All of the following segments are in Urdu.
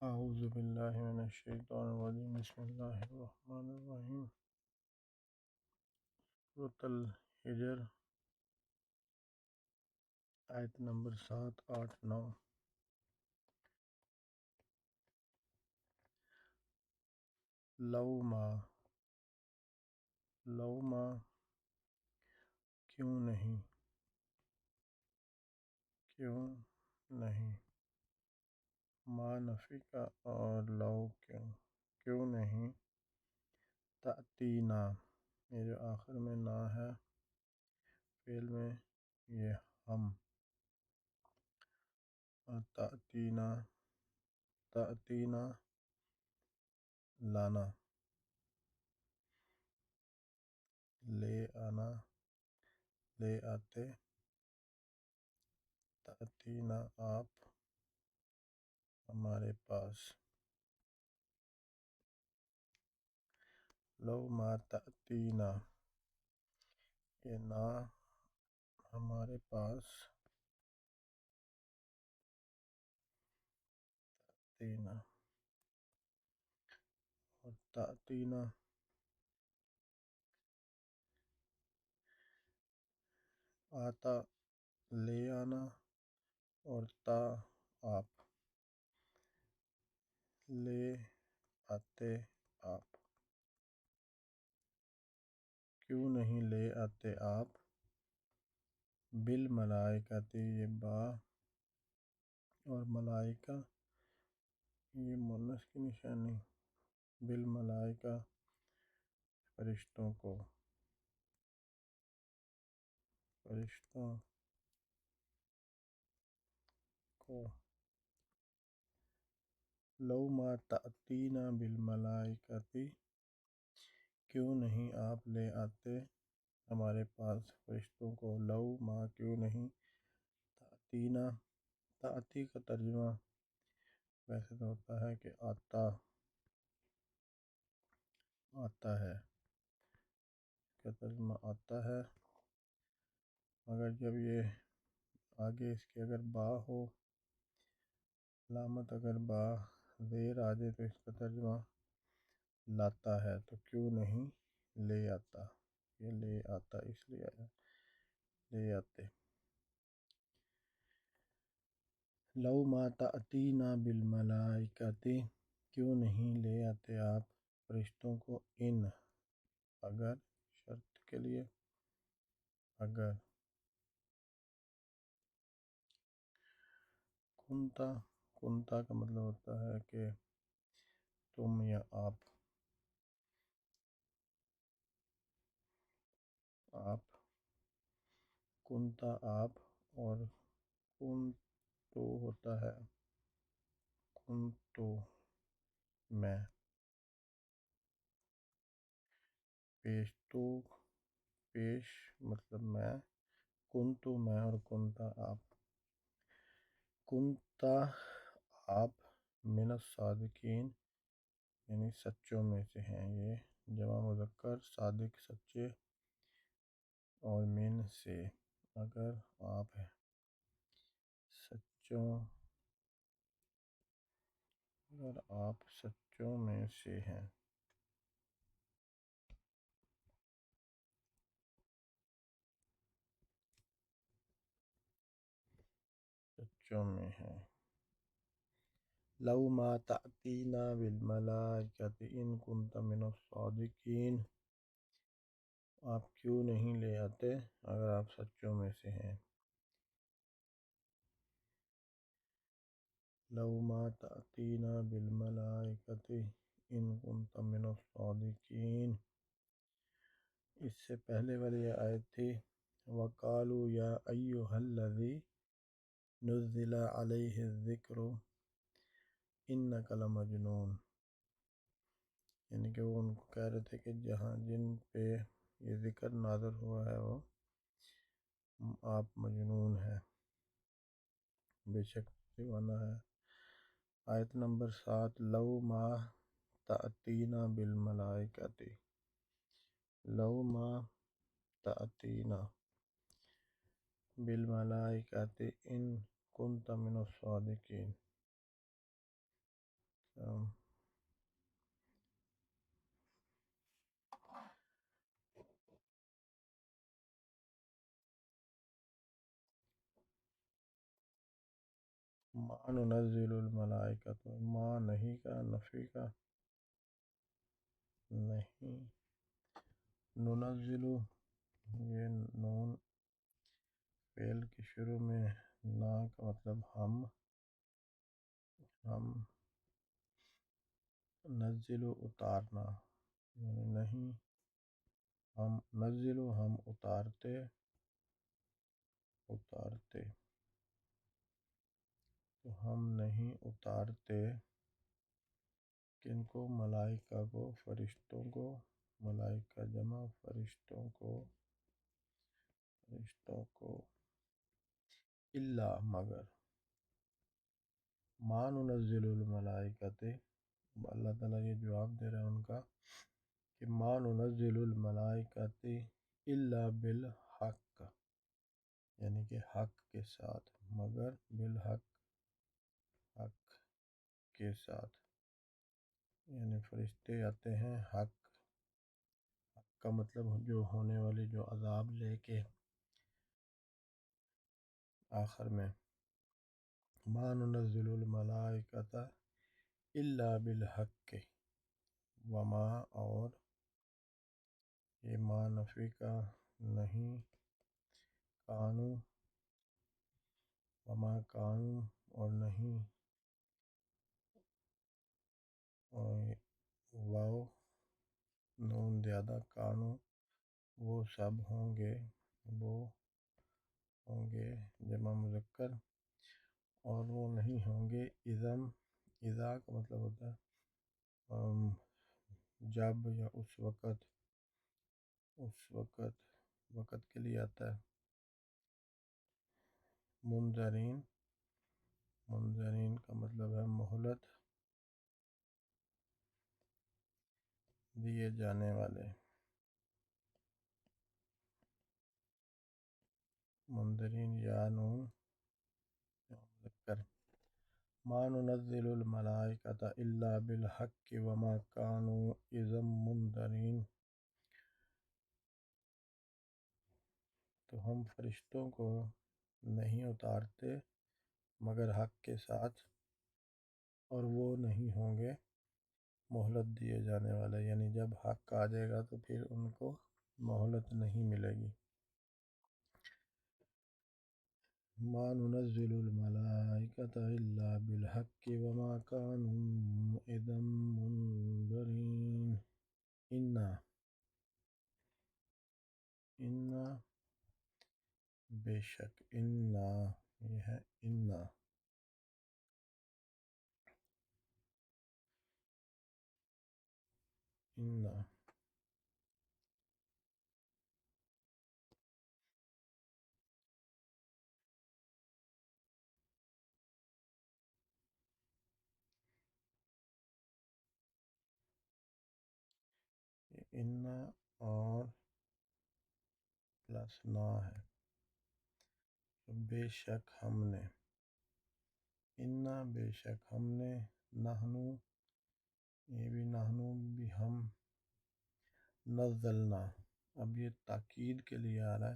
اعوذ باللہ من الشیطان الرجیم بسم اللہ الرحمن الرحیم سورۃ الحجر آیت نمبر 7، 8، 9۔ لو ما کیوں نہیں ما نفی کا اور لو کیوں نہیں تأتینا، یہ جو آخر میں نا ہے فعل میں، یہ ہم تأتینا لانا، لے آنا، لے آتے، تأتینا آپ ہمارے پاس، لو ما تأتینا یہ نا ہمارے پاس، تینا اور تأتینا آتا لے آنا، اور تا آپ لے آتے آپ، کیوں نہیں لے آتے آپ، بالملائکۃ یہ با اور ملائکہ یہ مونث کی نشانی، بالملائکہ فرشتوں کو، لو ما تأتینا بالملائکۃ کیوں نہیں آپ لے آتے ہمارے پاس فرشتوں کو، لو ما کیوں نہیں تأتینا، تأتی کا ترجمہ ویسے تو ہوتا ہے کہ آتا ہے، اس کا ترجمہ آتا ہے، مگر جب یہ آگے اس کے اگر با ہو، علامت اگر با زیر آ جائے تو اس کا ترجمہ لاتا ہے، تو کیوں نہیں لے آتا، یہ لے آتا اس لیے آیا لے آتے، لو ما تأتینا بالملائکۃ کیوں نہیں لے آتے آپ فرشتوں کو، ان اگر شرط کے لیے، اگر کنتا کا مطلب ہوتا ہے کہ تم یا آپ کنتا آپ، اور کنتو ہوتا ہے کنتو میں، پیش مطلب میں، کنتو میں اور کنتا آپ، کنتا آپ من الصادقین یعنی سچوں میں سے ہیں، یہ جمع مذکر صادق سچے، اور من سے اگر آپ سچوں میں سے ہیں، سچوں میں ہیں، لو ما تأتینا بالملائکۃ ان کنت من الصادقین آپ کیوں نہیں لے آتے اگر آپ سچوں میں سے ہیں، لو ما تأتینا بالملائکۃ ان کنت من الصادقین، اس سے پہلے والی آیت تھی وَقَالُوا يَا أَيُّهَا الَّذِي نُزِّلَ عَلَيْهِ الذِّكْرُ إِنَّكَ لَمَجْنُونٌ، یعنی کہ وہ ان کو کہہ رہے تھے کہ جن پہ یہ ذکر نازل ہوا ہے وہ آپ مجنون ہے، بے شک دیوانہ ہے۔ آیت نمبر 7، لو ما تأتینا بالملائکۃ، لو ما تأتینا بالملائکۃ ان کنت من الصادقین، ما ننزل الملائکۃ، ما نہیں کا نفی کا نہیں، ننزل یہ نون فعل کے شروع میں، نا کا مطلب ہم نزل اتارنا، یعنی نہیں، ہم نزل ہم اتارتے تو ہم نہیں اتارتے کن کو، ملائکہ کو، فرشتوں کو، ملائکہ جمع فرشتوں کو، الا مگر، ما ننزل الملائکۃ، اللہ تعالیٰ یہ جواب دے رہا ہے ان کا کہ ما ننزل الملائکۃ الا بالحق، یعنی کہ حق کے ساتھ، مگر بالحق، حق کے ساتھ، یعنی فرشتے آتے ہیں حق کا مطلب جو ہونے والی جو عذاب لے کے آخر میں، ما ننزل الملائکۃ الا بالحق، وما اور یہ ما نفی کا نہیں، کانو وما کانو اور نہیں، اور واو نون زیادہ، کانو وہ سب ہوں گے جمع مذکر، اور وہ نہیں ہوں گے اذم، اذا کا مطلب ہوتا ہے جب یا اس وقت کے لیے آتا ہے، منظرین کا مطلب ہے مہلت دیے جانے والے، منظرین یا نون مذکر، ما ننزل الملائکۃ الا بالحق وما كانوا اذا منظرین، تو ہم فرشتوں کو نہیں اتارتے مگر حق کے ساتھ، اور وہ نہیں ہوں گے مہلت دیے جانے والے، یعنی جب حق آ جائے گا تو پھر ان کو مہلت نہیں ملے گی۔ ما ننزل الملائکۃ الا بالحق وما كانوا اذا منظرین، انا بے شک، انا یہ ہے انا انا اور پلس نا ہے، تو بے شک ہم نے، انا بے شک ہم نے، نحنو یہ بھی نحنو بھی ہم، نزلنا اب یہ تاکید کے لیے آ رہا ہے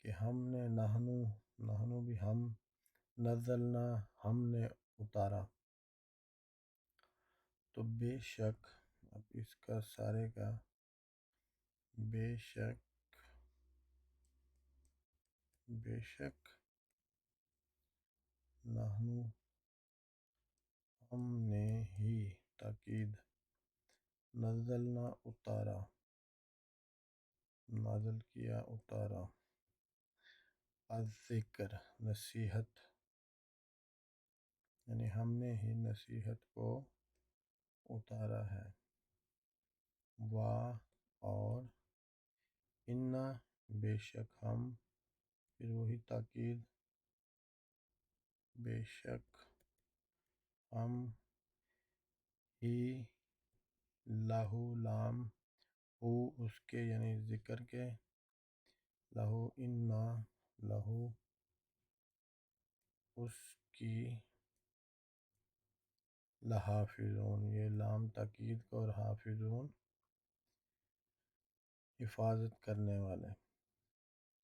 کہ ہم نے، نحنو بھی ہم، نزلنا ہم نے اتارا، تو بے شک، اب اس کا سارے کا بے شک نحنو ہم نے ہی، تاکید، نزلنا اتارا، نازل کیا اتارا، الذکر نصیحت، یعنی ہم نے ہی نصیحت کو اتارا ہے، وا اور انا بے شک ہم، پھر وہی تاکید، بے شک ہم ہی، لہو لام ہو اس کے، یعنی ذکر کے، لہو انا لہو اس کی، لحافظون یہ لام تاکید کو، اور حافظون حفاظت کرنے والے،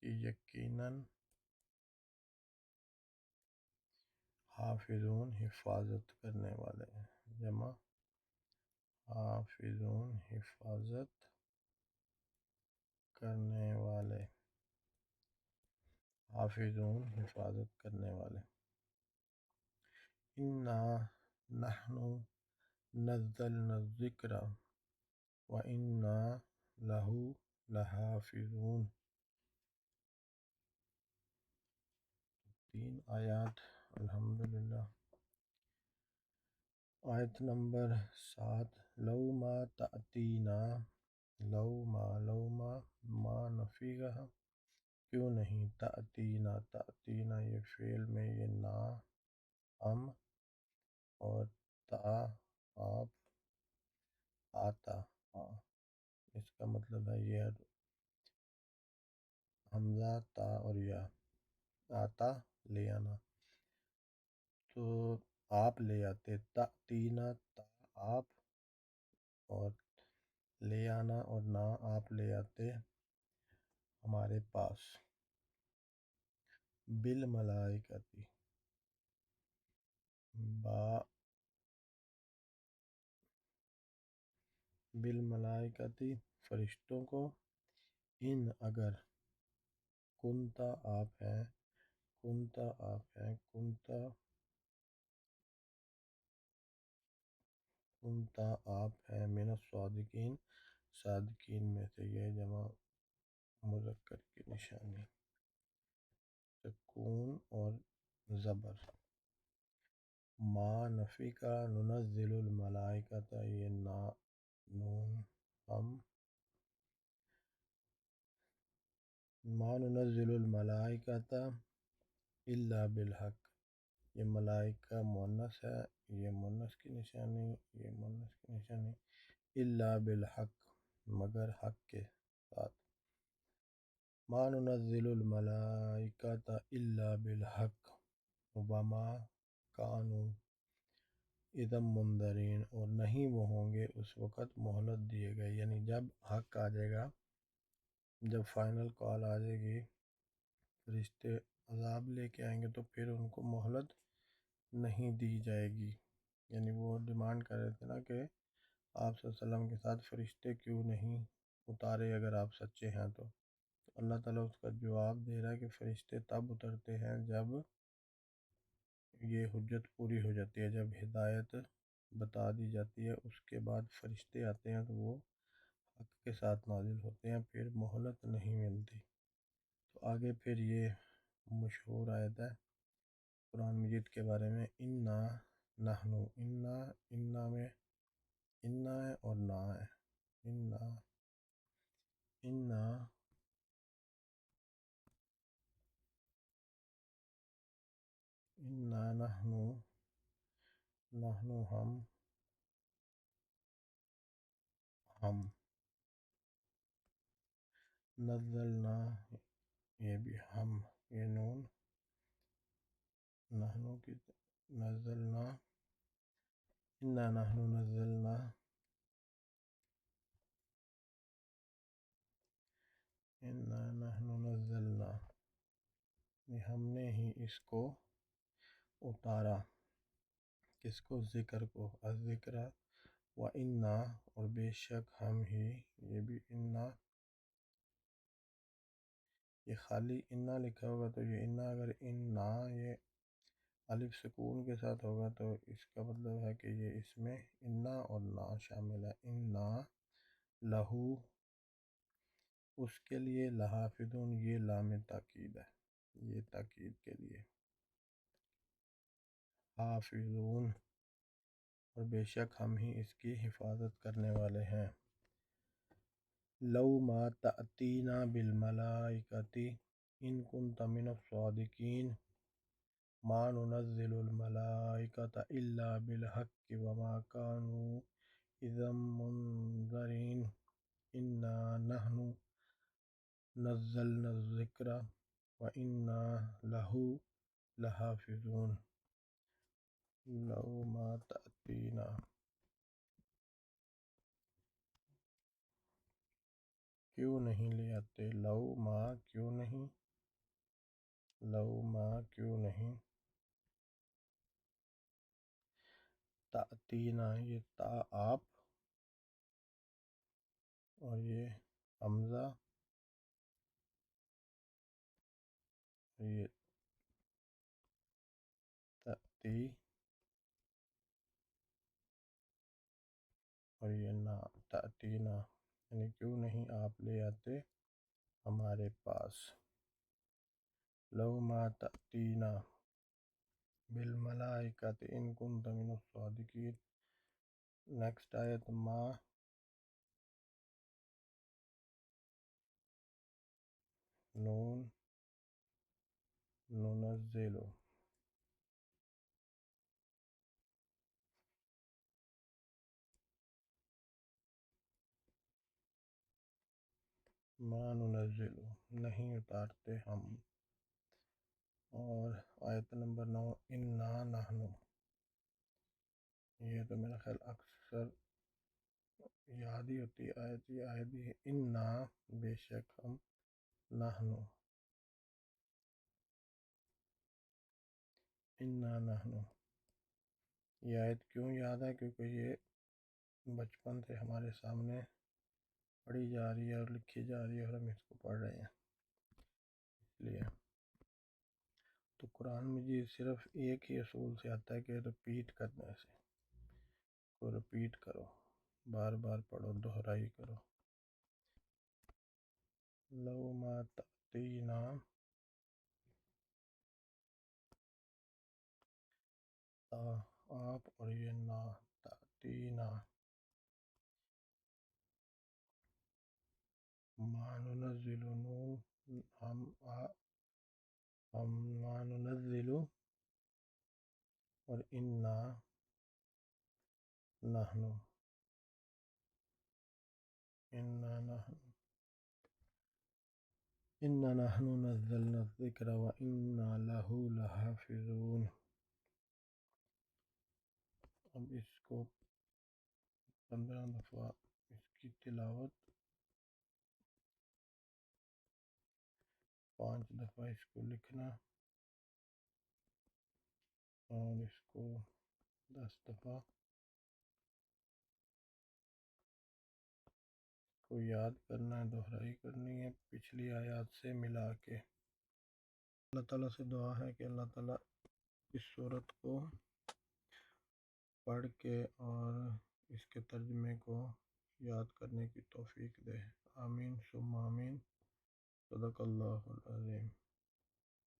کہ یقیناً حافظون حفاظت کرنے والے، جمع حافظون حفاظت کرنے والے، حافظون حفاظت کرنے والے۔ انا نحن نزلنا الذکر وانا لہ لحافظون۔ 3 آیات الحمدللہ۔ آیت نمبر 7، لو ما تأتینا، ما نفی کا ہے، کیوں نہیں، تأتینا یہ فعل میں یہ نا ہم، اور تا آپ، آتا اس کا مطلب ہے یہ حمزہ تا اور یا، آتا لے آنا، تو آپ لے آتے، تأتینا تا آپ اور لے آنا اور نہ آپ لے آتے ہمارے پاس، بالملائکتی بالملائکتی فرشتوں کو، ان اگر، کنتا آپ ہیں، من الصادقین صادقین میں سے، یہ جمع مذکر کی نشانی، سکون اور زبر۔ ما نفی کا، ننزل الملائکۃ یہ نون ہم، ما ننزل الملائکۃ الا بالحق، یہ ملائکہ مؤنث ہے، یہ مؤنث کی نشانی، یہ مؤنث کی نشانی، الا بالحق مگر حق کے ساتھ، ما ننزل الملائکۃ الا بالحق وما کانوا اذا منذرین، اور نہیں وہ ہوں گے اس وقت مہلت دیے گئے، یعنی جب حق آ جائے گا، جب فائنل کال آ جائے گی، فرشتے عذاب لے کے آئیں گے، تو پھر ان کو مہلت نہیں دی جائے گی، یعنی وہ ڈیمانڈ کر رہے تھے نا کہ آپ صلی اللہ علیہ وسلم کے ساتھ فرشتے کیوں نہیں اتارے اگر آپ سچے ہیں تو اللہ تعالیٰ اس کا جواب دے رہا ہے کہ فرشتے تب اترتے ہیں جب یہ حجت پوری ہو جاتی ہے، جب ہدایت بتا دی جاتی ہے، اس کے بعد فرشتے آتے ہیں تو وہ حق کے ساتھ نازل ہوتے ہیں، پھر مہلت نہیں ملتی۔ تو آگے پھر یہ مشہور آیت ہے قرآن مجید کے بارے میں، انا نحن، انا میں انا ہے اور نا ہے، انا نحن ہم نزلنا یہ بھی ہم، یہ نون نحن کی نزلنا، انا نحن نزلنا، ہم نے ہی اس کو اتارا، کس کو، ذکر کو، الذکر، و انا اور بے شک ہم ہی، یہ بھی انا، یہ خالی انا لکھا ہوگا تو یہ انا، اگر انا یہ الف سکون کے ساتھ ہوگا تو اس کا مطلب ہے کہ یہ اس میں انا اور نا شامل ہے، انا لہو اس کے لیے، لحافظون یہ لام تاکید ہے، یہ تاکید کے لیے، حافظون اور بے شک ہم ہی اس کی حفاظت کرنے والے ہیں۔ لو ما تأتینا بالملائکۃ ان کنت من الصادقین ما ننزل الملائکۃ الا بالحق وما كانوا اذا منذرین انا نحن نزلنا الذکر وانا لہ لحافظون۔ لو ما تأتینا، کیوں نہیں لے آتے، لو ما کیوں نہیں، تأتینا، یہ تا آپ، اور یہ حمزہ، یہ تأتی، اور یہ نا تأتینا، یعنی کیوں نہیں آپ لے آتے ہمارے پاس. لو ما تأتینا بالملائکۃ ان کنت من الصادقین. نیکسٹ آیت ما نون ننزل، ما ننزل، نہیں اتارتے ہم. اور آیت نمبر 9 انا نحن، یہ تو میرا خیال اکثر یاد ہی ہوتی ہے آیت، یہ آیت بھی ہے انا، بے شک ہم، نحن، انا نحن. یہ آیت کیوں یاد ہے؟ کیونکہ یہ بچپن سے ہمارے سامنے پڑھی جا رہی ہے اور لکھی جا رہی ہے اور ہم اس کو پڑھ رہے ہیں اس لیے. تو قرآن مجید صرف ایک ہی اصول سے آتا ہے کہ رپیٹ کرنے سے، کو رپیٹ کرو، بار بار پڑھو، دہرائی کرو. لو ما تأتینا، تا آپ، اور یہ نا تأتینا، ما ننزل نون، ہم ہم ما ننزل، اور انا نحن، انا نحن نزلنا الذکر وانا لہ لحافظون. اب اس کو 15 دفعہ اس کی تلاوت، 5 دفعہ اس کو لکھنا، اور اس کو 10 دفعہ کو یاد کرنا ہے، دہرائی کرنی ہے پچھلی آیات سے ملا کے. اللہ تعالیٰ سے دعا ہے کہ اللہ تعالیٰ اس صورت کو پڑھ کے اور اس کے ترجمے کو یاد کرنے کی توفیق دے. آمین ثم آمین. صدق اللہ العظیم.